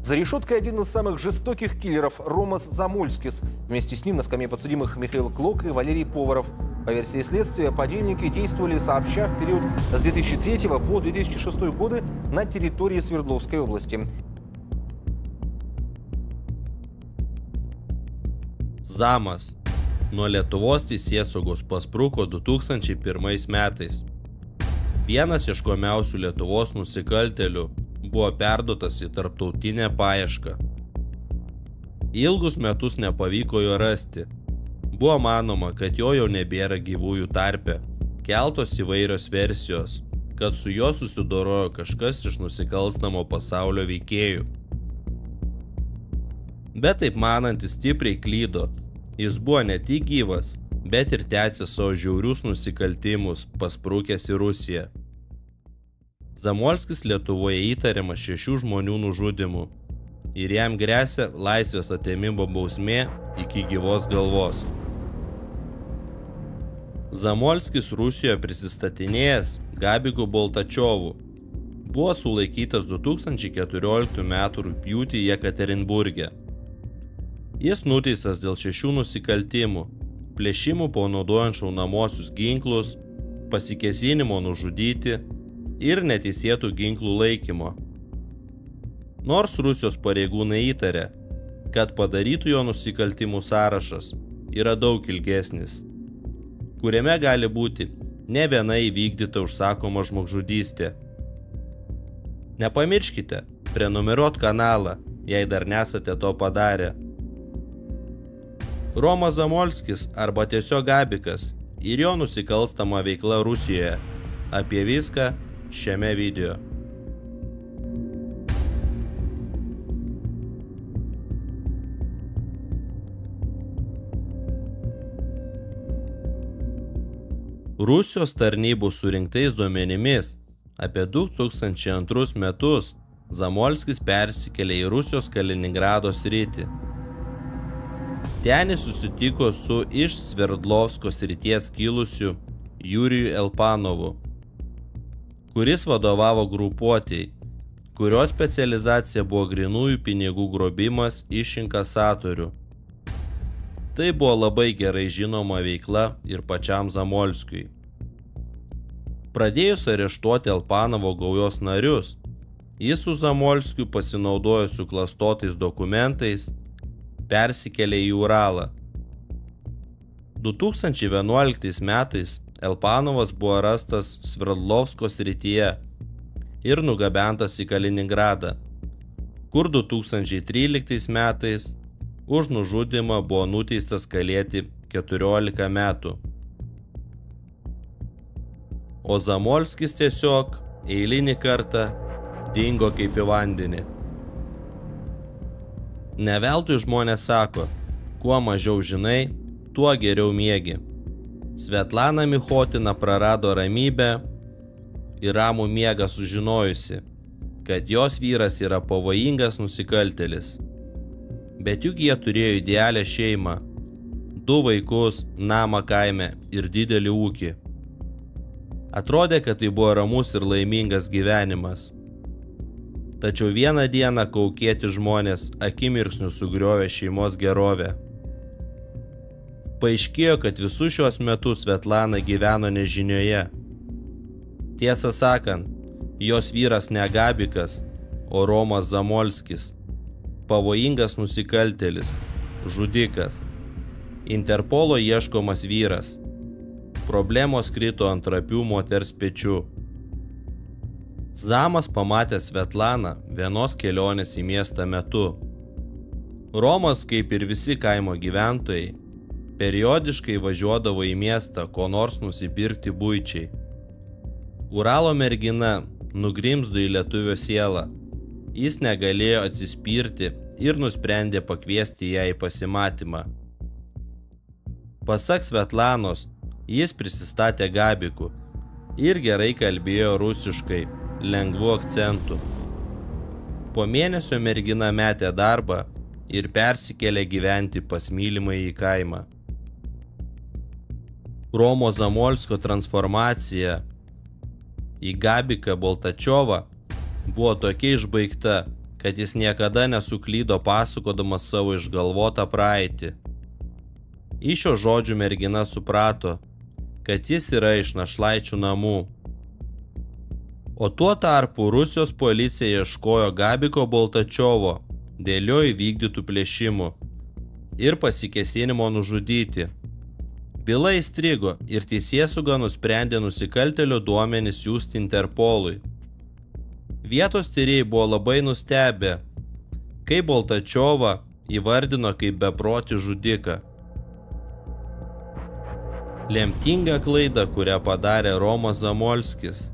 За решеткой один из самых жестоких киллеров Ромас Замольскис. Вместе с ним на скамье подсудимых Михаил Клок и Валерий Поваров. По версии следствия, подельники действовали сообща в период с 2003 по 2006 годы на территории Свердловской области. Zamas. Nuo Lietuvos teisėsaugos paspruko 2001 metais. Vienas ieškomiausių Lietuvos nusikaltėlių buvo perduotas į tarptautinę paiešką. Ilgus metus nepavyko jo rasti. Buvo manoma, kad jo jau nebėra gyvųjų tarpe. Keltos įvairios versijos, kad su juo susidorojo kažkas iš nusikalstamo pasaulio veikėjų. Bet taip manantis stipriai klydo. Jis buvo ne tik gyvas, bet ir tęsė savo žiaurius nusikaltimus, pasprukęs į Rusiją. Zamolskis Lietuvoje įtariamas 6 žmonių nužudimu ir jam gresia laisvės atėmimo bausmė iki gyvos galvos. Zamolskis Rusijoje prisistatinėjęs Gabiku Boltačiovu buvo sulaikytas 2014 m. rugpjūtį Jekaterinburge. Jis nuteistas dėl 6 nusikaltimų – plėšimų panaudojant šaunamosius ginklus, pasikėsinimo nužudyti ir neteisėtų ginklų laikymo. Nors Rusijos pareigūnai įtarė, kad padarytų jo nusikaltimų sąrašas yra daug ilgesnis, kuriame gali būti ne viena įvykdyta užsakoma žmogžudystė. Nepamirškite prenumeruoti kanalą, jei dar nesate to padarę. Romas Zamolskis arba tiesiog Gabikas ir jo nusikalstama veikla Rusijoje. Apie viską šiame video. Rusijos tarnybų surinktais duomenimis apie 2002 metus Zamolskis persikėlė į Rusijos Kaliningrado sritį. Ten jis susitiko su iš Sverdlovskos srities kilusiu Jurijumi Elpanovu, kuris vadovavo grupuotei, kurios specializacija buvo grynųjų pinigų grobimas iš inkasatorių. Tai buvo labai gerai žinoma veikla ir pačiam Zamolskiui. Pradėjus areštuoti Elpanovo gaujos narius, jis su Zamolskiu pasinaudojo suklastotais dokumentais, persikėlė į Uralą. 2011 metais Elpanovas buvo rastas Sverdlovskos srityje ir nugabentas į Kaliningradą, kur 2013 metais už nužudymą buvo nuteistas kalėti 14 metų. O Zamolskis tiesiog eilinį kartą dingo kaip į vandenį. Ne veltui žmonės sako, kuo mažiau žinai, tuo geriau miegi. Svetlana Michotina prarado ramybę ir ramų miegą sužinojusi, kad jos vyras yra pavojingas nusikaltėlis. Bet juk jie turėjo idealią šeimą, 2 vaikus, namą kaime ir didelį ūkį. Atrodė, kad tai buvo ramus ir laimingas gyvenimas. Tačiau vieną dieną kaukieti žmonės akimirksniu sugriovė šeimos gerovę. Paaiškėjo, kad visus šios metus Svetlana gyveno nežinioje. Tiesą sakant, jos vyras ne Gabikas, o Romas Zamolskis. Pavojingas nusikaltėlis, žudikas. Interpolo ieškomas vyras. Problemos krito ant trapių moters pečių. Zamas pamatė Svetlaną vienos kelionės į miestą metu. Romas, kaip ir visi kaimo gyventojai, periodiškai važiuodavo į miestą ko nors nusipirkti buičiai. Uralo mergina nugrimzdo į lietuvio sielą. Jis negalėjo atsispirti ir nusprendė pakviesti ją į pasimatymą. Pasak Svetlanos, jis prisistatė Gabiku ir gerai kalbėjo rusiškai, lengvu akcentu. Po mėnesio mergina metė darbą ir persikėlė gyventi pas mylimąjį kaimą. Romo Zamolskio transformacija į Gabiką Boltačiovą buvo tokia išbaigta, kad jis niekada nesuklydo pasakodamas savo išgalvotą praeitį. Iš šio žodžių mergina suprato, kad jis yra iš našlaičių namų. O tuo tarpu Rusijos policija ieškojo Gabiko Boltačiovo dėl jo įvykdytų plėšimų ir pasikėsinimo nužudyti. Byla įstrigo ir teisėsauga nusprendė nusikaltėlio duomenis siųsti Interpolui. Vietos tyrėjai buvo labai nustebę, kai Boltačiovą įvardino kaip beprotį žudiką. Lemtinga klaida, kurią padarė Romas Zamolskis,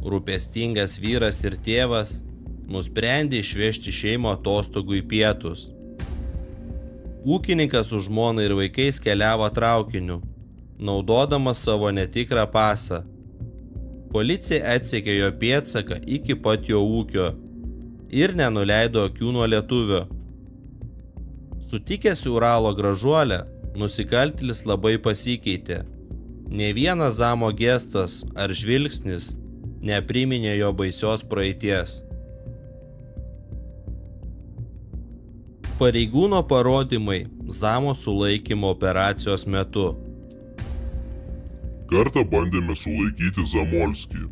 rūpestingas vyras ir tėvas, nusprendė išvežti šeimą atostogų į pietus. Ūkininkas su žmona ir vaikais keliavo traukiniu, naudodamas savo netikrą pasą. Policija atsekė jo pėdsaką iki pat jo ūkio ir nenuleido akių nuo lietuvio. Sutikęs Uralo gražuolę, nusikaltėlis labai pasikeitė. Nė vienas Zamo gestas ar žvilgsnis nepriminė jo baisios praeities. Pareigūno parodymai Zamo sulaikymo operacijos metu. Kartą bandėme sulaikyti Zamolskį,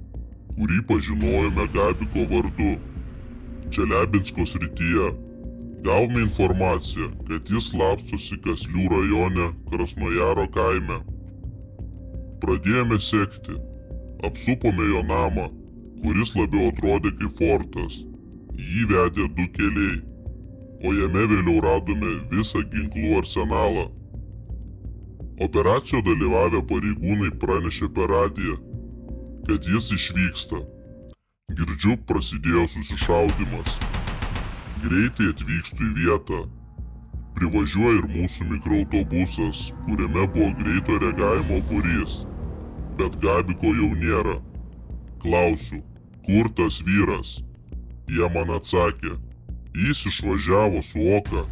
kurį pažinojome Gabiko vardu. Čeliabinsko srityje gavome informaciją, kad jis slapstosi Kaslių rajone Krasnojaro kaime. Pradėjome sekti, apsupome jo namą, kuris labiau atrodė kaip fortas. Jį vedė 2 keliai, o jame vėliau radome visą ginklų arsenalą. Operacijoje dalyvavę pareigūnai pranešė per radiją, kad jis išvyksta. Girdžiu, prasidėjo susišaudymas. Greitai atvykstu į vietą. Privažiuoja ir mūsų mikroautobusas, kuriame buvo greito reagavimo būrys. Bet Gabiko jau nėra. Klausiu, kur tas vyras? Jie man atsakė, jis išvažiavo su Oka.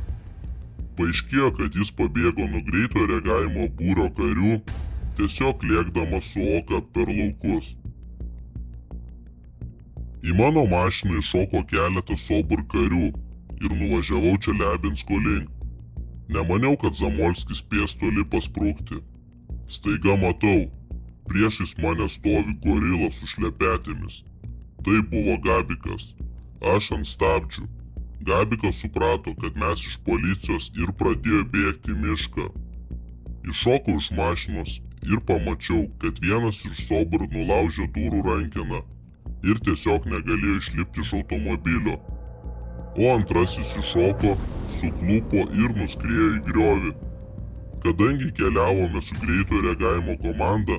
Paaiškėjo, kad jis pabėgo nuo greito reagavimo būrio karių, tiesiog lėkdamas su Oka per laukus. Į mano mašiną iššoko keletas Sobur karių ir nuvažiavau Čeliabinsko link. Nemaniau, kad Zamolskis spės toli pasprukti. Staiga matau, priešais mane stovi gorila su šlepetėmis. Tai buvo Gabikas. Aš ant stabdžių. Gabikas suprato, kad mes iš policijos ir pradėjo bėgti į mišką. Iššokau iš mašinos ir pamačiau, kad vienas iš Sobur nulaužė durų rankeną ir tiesiog negalėjo išlipti iš automobilio. O antrasis iššoko, suklupo ir nuskriejo į griovį. Kadangi keliavome su greito reagavimo komanda,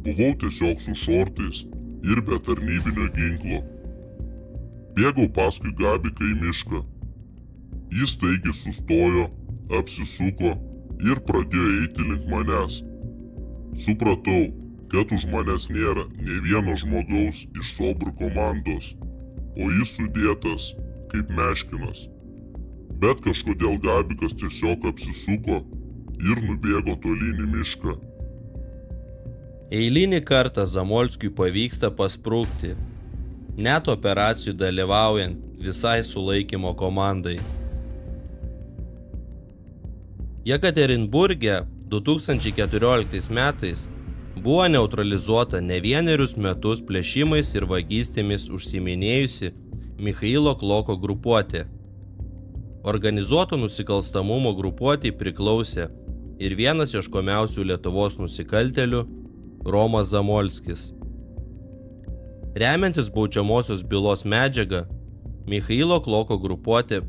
buvau tiesiog su šortais ir be tarnybinio ginklo. Bėgau paskui Gabiką į mišką. Jis staigiai sustojo, apsisuko ir pradėjo eiti link manęs. Supratau, kad už manęs nėra nei vieno žmogaus iš Sobur komandos, o jis sudėtas kaip meškinas. Bet kažkodėl Gabikas tiesiog apsisuko ir nubėgo tolyn į mišką. Eilinį kartą Zamolskiui pavyksta pasprukti, net operacijų dalyvaujant visai sulaikymo komandai. Jekaterinburge 2014 metais buvo neutralizuota ne vienerius metus plėšimais ir vagystėmis užsiiminėjusi Michailo Kloko grupuotė. Organizuoto nusikalstamumo grupuotei priklausė ir vienas ieškomiausių Lietuvos nusikaltėlių Romas Zamolskis. Remiantis baudžiamosios bylos medžiaga, Michailo Kloko grupuotė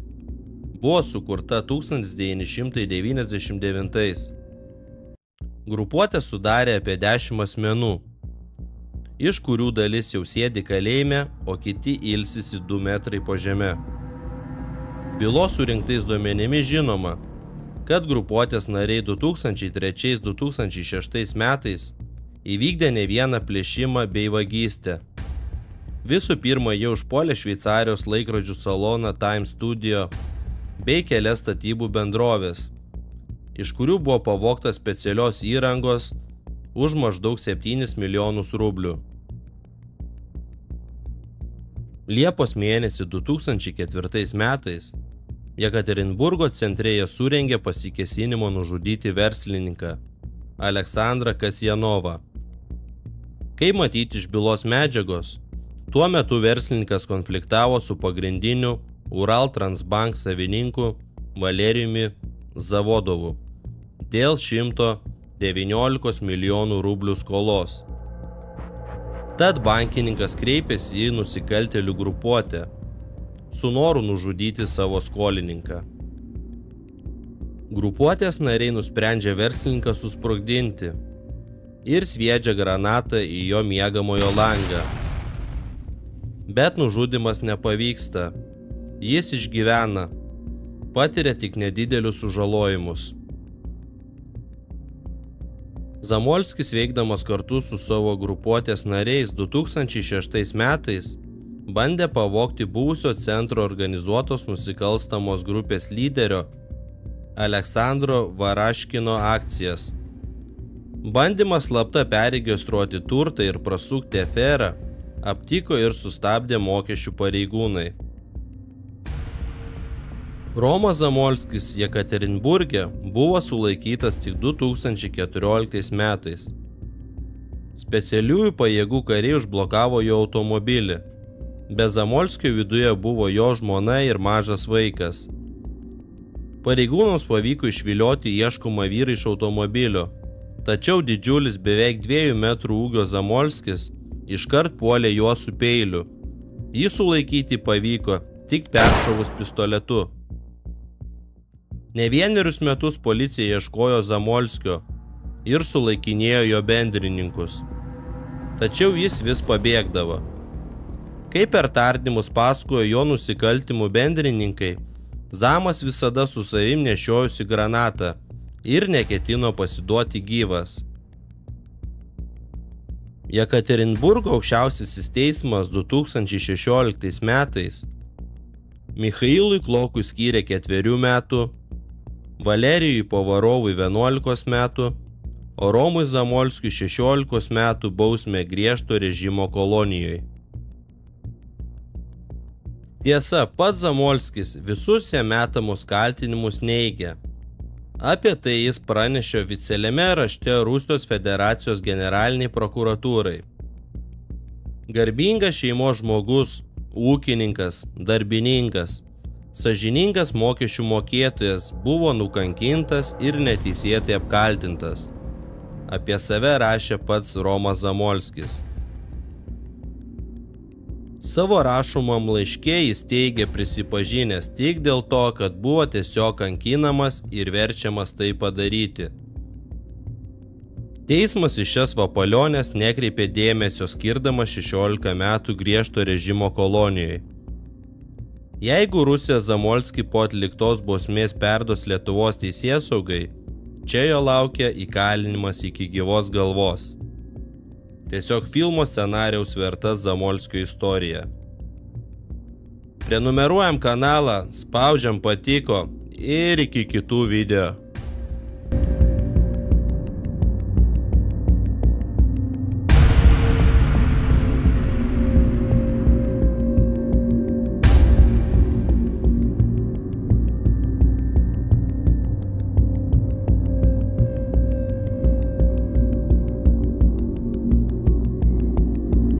buvo sukurta 1999. Grupuotę sudarė apie 10 asmenų, iš kurių dalis jau sėdi kalėjime, o kiti ilsisi 2 metrai po žeme. Bylos surinktais duomenimis žinoma, kad grupuotės nariai 2003-2006 metais įvykdė ne vieną plėšimą bei vagystę. Visų pirma, jie užpuolė Šveicarijos laikrodžių saloną Time Studio bei kelias statybų bendrovės, iš kurių buvo pavogta specialios įrangos už maždaug 7 milijonus rublių. Liepos mėnesį 2004 metais Jekaterinburgo centre jie surengė pasikėsinimo nužudyti verslininką Aleksandrą Kasjanovą. Kaip matyti iš bylos medžiagos, tuo metu verslininkas konfliktavo su pagrindiniu Ural Transbank savininku Valerijumi Zavodovu dėl 119 milijonų rublių skolos. Tad bankininkas kreipėsi į nusikaltėlių grupuotę su noru nužudyti savo skolininką. Grupuotės nariai nusprendžia verslininką susprogdinti ir sviedžia granatą į jo miegamojo langą. Bet nužudymas nepavyksta. Jis išgyvena, patiria tik nedidelius sužalojimus. Zamolskis veikdamas kartu su savo grupuotės nariais 2006 metais bandė pavogti buvusio centro organizuotos nusikalstamos grupės lyderio Aleksandro Varaškino akcijas. Bandymas slapta perregistruoti turtą ir prasukti aferą aptiko ir sustabdė mokesčių pareigūnai. Romas Zamolskis Jekaterinburge buvo sulaikytas tik 2014 metais. Specialiųjų pajėgų kariai užblokavo jo automobilį. Be Zamolskio viduje buvo jo žmona ir mažas vaikas. Pareigūnams pavyko išvilioti ieškomą vyrą iš automobilio, tačiau didžiulis beveik 2 metrų ūgio Zamolskis iškart puolė juos su peiliu. Jį sulaikyti pavyko tik peršovus pistoletu. Ne vienerius metus policija ieškojo Zamolskio ir sulaikinėjo jo bendrininkus. Tačiau jis vis pabėgdavo. Kai per tardymus pasakojo jo nusikaltimų bendrininkai, Zamas visada su savim nešiojusi granatą ir neketino pasiduoti gyvas. Jekaterinburgo aukščiausiasis teismas 2016 metais Michailui Klokui skyrė 4 metų, Valerijui Povarovui 11 metų, o Romui Zamolskiui 16 metų bausmę griežto režimo kolonijoje. Tiesa, pats Zamolskis visus jam metamus kaltinimus neigia. Apie tai jis pranešė oficialiame rašte Rusijos Federacijos generaliniai prokuratūrai. Garbingas šeimos žmogus, ūkininkas, darbininkas, sąžiningas mokesčių mokėtojas buvo nukankintas ir neteisėtai apkaltintas. Apie save rašė pats Romas Zamolskis. Savo rašomam laiške jis teigė prisipažinęs tik dėl to, kad buvo tiesiog kankinamas ir verčiamas tai padaryti. Teismas iš šias vapalionės nekreipė dėmesio skirdamas 16 metų griežto režimo kolonijoje. Jeigu Rusija Zamolskį po atliktos bausmės perduos Lietuvos teisėsaugai, čia jo laukia įkalinimas iki gyvos galvos. Tiesiog filmo scenarijaus verta Zamolskio istorija. Prenumeruojam kanalą, spaudžiam patiko ir iki kitų video.